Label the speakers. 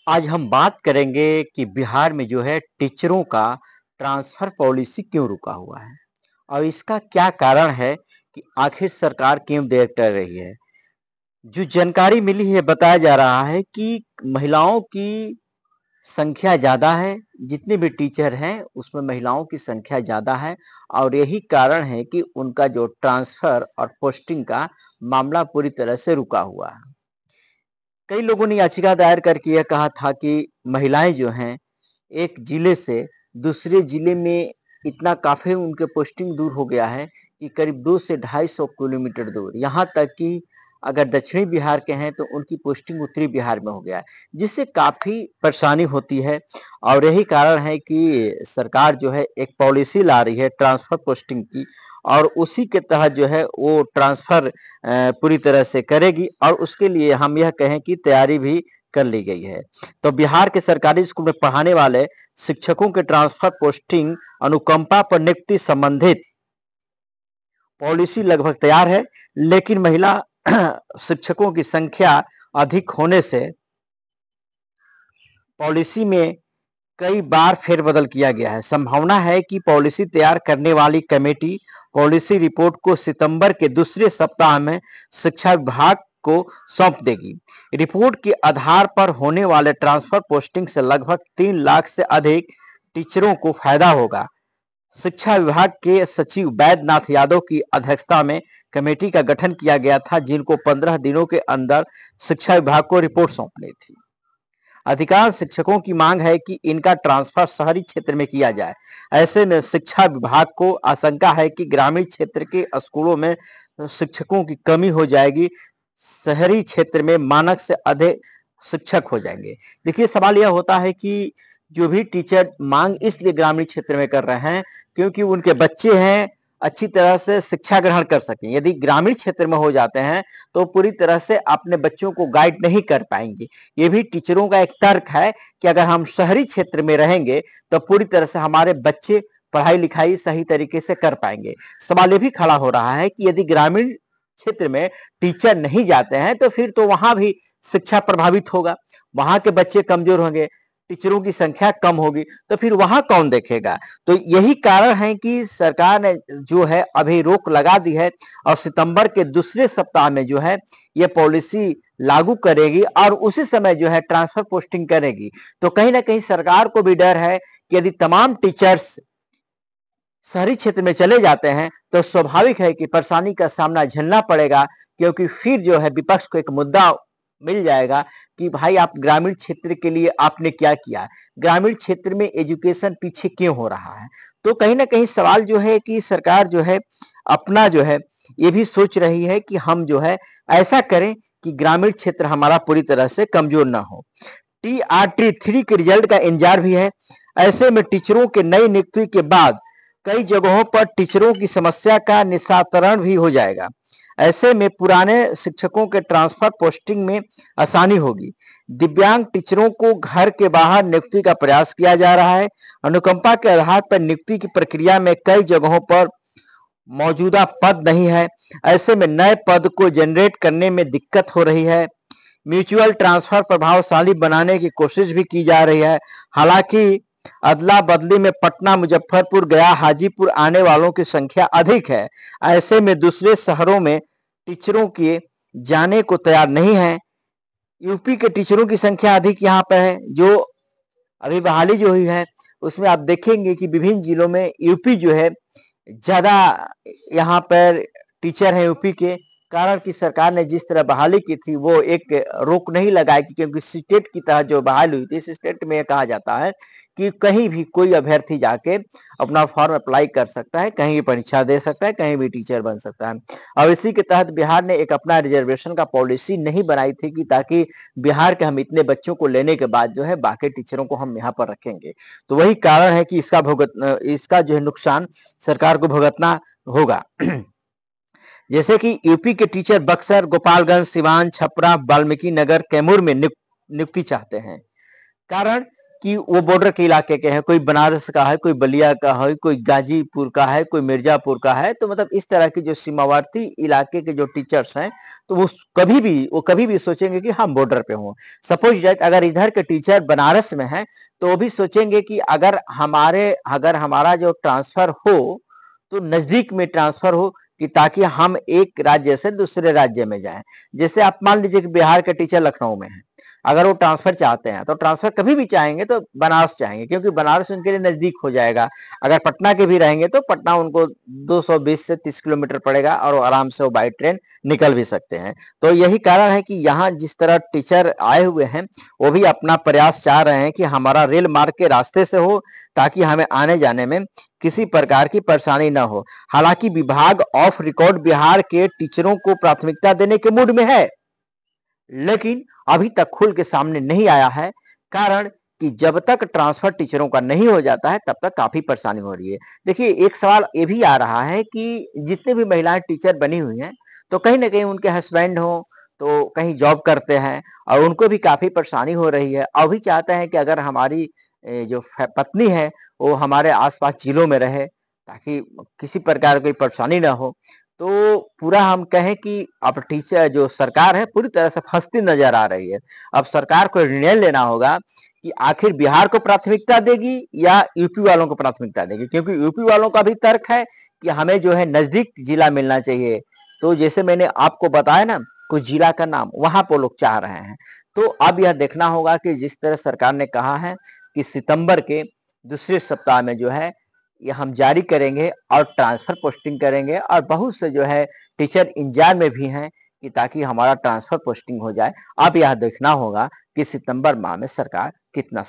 Speaker 1: आज हम बात करेंगे कि बिहार में जो है टीचरों का ट्रांसफर पॉलिसी क्यों रुका हुआ है और इसका क्या कारण है कि आखिर सरकार क्यों देर कर रही है। जो जानकारी मिली है बताया जा रहा है कि महिलाओं की संख्या ज़्यादा है, जितने भी टीचर हैं उसमें महिलाओं की संख्या ज़्यादा है और यही कारण है कि उनका जो ट्रांसफर और पोस्टिंग का मामला पूरी तरह से रुका हुआ है। कई लोगों ने याचिका दायर करके यह कहा था कि महिलाएं जो हैं एक जिले से दूसरे जिले में इतना काफ़ी उनके पोस्टिंग दूर हो गया है कि करीब 2 से 250 किलोमीटर दूर, यहाँ तक कि अगर दक्षिणी बिहार के हैं तो उनकी पोस्टिंग उत्तरी बिहार में हो गया है, जिससे काफ़ी परेशानी होती है। और यही कारण है कि सरकार जो है एक पॉलिसी ला रही है ट्रांसफ़र पोस्टिंग की और उसी के तहत जो है वो ट्रांसफ़र पूरी तरह से करेगी और उसके लिए हम यह कहें कि तैयारी भी कर ली गई है। तो बिहार के सरकारी स्कूल में पढ़ाने वाले शिक्षकों के ट्रांसफर पोस्टिंग अनुकंपा पर नियुक्ति संबंधित पॉलिसी लगभग तैयार है, लेकिन महिला शिक्षकों की संख्या अधिक होने से पॉलिसी में कई बार फेरबदल किया गया है। संभावना है कि पॉलिसी तैयार करने वाली कमेटी पॉलिसी रिपोर्ट को सितंबर के दूसरे सप्ताह में शिक्षा विभाग को सौंप देगी। रिपोर्ट के आधार पर होने वाले ट्रांसफर पोस्टिंग से लगभग 3 लाख से अधिक टीचरों को फायदा होगा। शिक्षा विभाग के सचिव वैद्यनाथ यादव की अध्यक्षता में कमेटी का गठन किया गया था, जिनको 15 दिनों के अंदर शिक्षा विभाग को रिपोर्ट सौंपनी थी। अधिकांश शिक्षकों की मांग है कि इनका ट्रांसफर शहरी क्षेत्र में किया जाए। ऐसे में शिक्षा विभाग को आशंका है कि ग्रामीण क्षेत्र के स्कूलों में शिक्षकों की कमी हो जाएगी, शहरी क्षेत्र में मानक से अधिक शिक्षक हो जाएंगे। देखिए, सवाल यह होता है कि जो भी टीचर मांग इसलिए ग्रामीण क्षेत्र में कर रहे हैं क्योंकि उनके बच्चे हैं अच्छी तरह से शिक्षा ग्रहण कर सकें। यदि ग्रामीण क्षेत्र में हो जाते हैं तो पूरी तरह से अपने बच्चों को गाइड नहीं कर पाएंगे। ये भी टीचरों का एक तर्क है कि अगर हम शहरी क्षेत्र में रहेंगे तो पूरी तरह से हमारे बच्चे पढ़ाई लिखाई सही तरीके से कर पाएंगे। सवाल ये भी खड़ा हो रहा है कि यदि ग्रामीण क्षेत्र में टीचर नहीं जाते हैं तो फिर तो वहां भी शिक्षा प्रभावित होगा, वहां के बच्चे कमजोर होंगे, टीचरों की संख्या कम होगी, तो फिर वहां कौन देखेगा। तो यही कारण है कि सरकार ने जो है अभी रोक लगा दी है और सितंबर के दूसरे सप्ताह में जो है ये पॉलिसी लागू करेगी और उसी समय जो है ट्रांसफर पोस्टिंग करेगी। तो कहीं ना कहीं सरकार को भी डर है कि यदि तमाम टीचर्स शहरी क्षेत्र में चले जाते हैं तो स्वाभाविक है कि परेशानी का सामना झेलना पड़ेगा, क्योंकि फिर जो है विपक्ष को एक मुद्दा मिल जाएगा कि भाई आप ग्रामीण क्षेत्र के लिए आपने क्या किया, ग्रामीण क्षेत्र में एजुकेशन पीछे क्यों हो रहा है। तो कहीं ना कहीं सवाल जो है कि सरकार जो है अपना जो है ये भी सोच रही है कि हम जो है ऐसा करें कि ग्रामीण क्षेत्र हमारा पूरी तरह से कमजोर ना हो। TRT-3 के रिजल्ट का इंतजार भी है। ऐसे में टीचरों के नई नियुक्ति के बाद कई जगहों पर टीचरों की समस्या का निस्तारण भी हो जाएगा। ऐसे में पुराने शिक्षकों के ट्रांसफर पोस्टिंग में आसानी होगी। दिव्यांग टीचरों को घर के बाहर नियुक्ति का प्रयास किया जा रहा है। अनुकंपा के आधार पर नियुक्ति की प्रक्रिया में कई जगहों पर मौजूदा पद नहीं है। ऐसे में नए पद को जनरेट करने में दिक्कत हो रही है। म्यूचुअल ट्रांसफर प्रभावशाली बनाने की कोशिश भी की जा रही है। हालांकि अदला बदली में पटना, मुजफ्फरपुर, गया, हाजीपुर आने वालों की संख्या अधिक है। ऐसे में दूसरे शहरों में टीचरों के जाने को तैयार नहीं है। यूपी के टीचरों की संख्या अधिक यहाँ पर है। जो अभी बहाली जो हुई है उसमें आप देखेंगे कि विभिन्न जिलों में यूपी जो है ज्यादा यहाँ पर टीचर है यूपी के। कारण कि सरकार ने जिस तरह बहाली की थी वो एक रोक नहीं लगाई कि क्योंकि स्टेट की तरह जो बहाली हुई थी, इस स्टेट में कहा जाता है कि कहीं भी कोई अभ्यर्थी जाके अपना फॉर्म अप्लाई कर सकता है, कहीं भी परीक्षा दे सकता है, कहीं भी टीचर बन सकता है। और इसी के तहत बिहार ने एक अपना रिजर्वेशन का पॉलिसी नहीं बनाई थी कि ताकि बिहार के हम इतने बच्चों को लेने के बाद जो है बाकी टीचरों को हम यहाँ पर रखेंगे। तो वही कारण है कि इसका जो है नुकसान सरकार को भुगतना होगा। जैसे कि यूपी के टीचर बक्सर, गोपालगंज, सिवान, छपरा, वाल्मीकि नगर, कैमूर में नियुक्ति चाहते हैं। कारण कि वो बॉर्डर के इलाके के हैं, कोई बनारस का है, कोई बलिया का है, कोई गाजीपुर का है, कोई मिर्जापुर का है। तो मतलब इस तरह के जो सीमावर्ती इलाके के जो टीचर्स हैं, तो वो कभी भी सोचेंगे कि हम बॉर्डर पे हों। सपोज दैट अगर इधर के टीचर बनारस में हैं, तो वो भी सोचेंगे कि अगर हमारा जो ट्रांसफर हो, तो नजदीक में ट्रांसफर हो, कि ताकि हम एक राज्य से दूसरे राज्य में जाएं। जैसे आप मान लीजिए कि बिहार के टीचर लखनऊ में हैं, अगर वो ट्रांसफर चाहते हैं, तो ट्रांसफर कभी भी चाहेंगे तो बनारस चाहेंगे, क्योंकि बनारस उनके लिए नजदीक हो जाएगा। अगर पटना के भी रहेंगे तो पटना उनको 220 से 30 किलोमीटर पड़ेगा, और वो आराम से वो बाई ट्रेन निकल भी सकते हैं। तो यही कारण है कि यहाँ जिस तरह टीचर आए हुए हैं, वो भी अपना प्रयास चाह रहे हैं कि हमारा रेल मार्ग के रास्ते से हो, ताकि हमें आने जाने में किसी प्रकार की परेशानी न हो। हालांकि विभाग ऑफ रिकॉर्ड बिहार के टीचरों को प्राथमिकता देने के मूड में है, लेकिन अभी तक खुल के सामने नहीं आया है। कारण कि जब तक ट्रांसफर टीचरों का नहीं हो जाता है, तब तक काफी परेशानी हो रही है। देखिए, एक सवाल ये भी आ रहा है कि जितने भी महिलाएं टीचर बनी हुई हैं, तो कहीं ना कहीं उनके हस्बैंड हो, तो कहीं जॉब करते हैं, और उनको भी काफी परेशानी हो रही है। अभी चाहते हैं कि अगर हमारी जो पत्नी है, वो हमारे आसपास जिलों में रहे, ताकि किसी प्रकार की परेशानी ना हो। तो पूरा हम कहें कि अब टीचर जो सरकार है, पूरी तरह से फंसती नजर आ रही है। अब सरकार को निर्णय लेना होगा कि आखिर बिहार को प्राथमिकता देगी या यूपी वालों को प्राथमिकता देगी, क्योंकि यूपी वालों का भी तर्क है कि हमें जो है नजदीक जिला मिलना चाहिए। तो जैसे मैंने आपको बताया ना, कुछ जिला का नाम वहां पर लोग चाह रहे हैं। तो अब यह देखना होगा कि जिस तरह सरकार ने कहा है कि सितंबर के दूसरे सप्ताह में जो है ये हम जारी करेंगे, और ट्रांसफर पोस्टिंग करेंगे, और बहुत से जो है टीचर इंतजार में भी हैं कि ताकि हमारा ट्रांसफर पोस्टिंग हो जाए। अब यह देखना होगा कि सितंबर माह में सरकार कितना